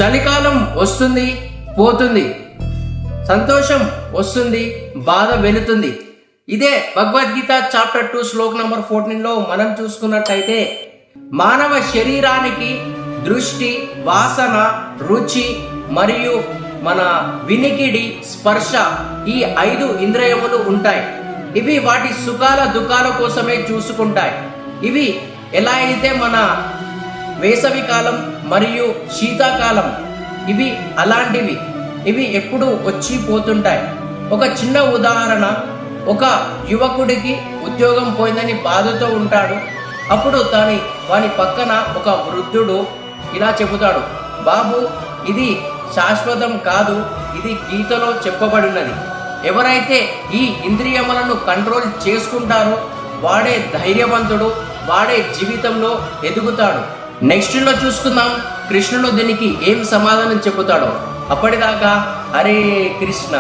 చలికాలం వస్తుంది పోతుంది, సంతోషం వస్తుంది బాధ వెళుతుంది. ఇదే భగవద్గీత చాప్టర్ 2 శ్లోక్ నంబర్ 14లో మనం చూసుకున్నట్టయితే మానవ శరీరానికి దృష్టి, వాసన, రుచి మరియు మన వినికిడి, స్పర్శ ఈ 5 ఇంద్రియములు ఉంటాయి. ఇవి వాటి సుఖాల దుఃఖాల కోసమే చూసుకుంటాయి. ఇవి ఎలా అయితే మన వేసవి కాలం మరియు శీతాకాలం ఇవి అలాంటివి, ఇవి ఎప్పుడు వచ్చి పోతుంటాయి. ఒక చిన్న ఉదాహరణ, ఒక యువకుడికి ఉద్యోగం పోయిందని బాధతో ఉంటాడు. అప్పుడు వాని పక్కన ఒక వృద్ధుడు ఇలా చెబుతాడు, బాబు ఇది శాశ్వతం కాదు, ఇది గీతలో చెప్పబడినది. ఎవరైతే ఈ ఇంద్రియములను కంట్రోల్ చేసుకుంటారో వాడే ధైర్యవంతుడు, వాడే జీవితంలో ఎదుగుతాడు. నెక్స్ట్ లో చూసుకుందాం కృష్ణుడు దీనికి ఏం సమాధానం చెబుతాడో. అప్పటిదాకా హరే కృష్ణ.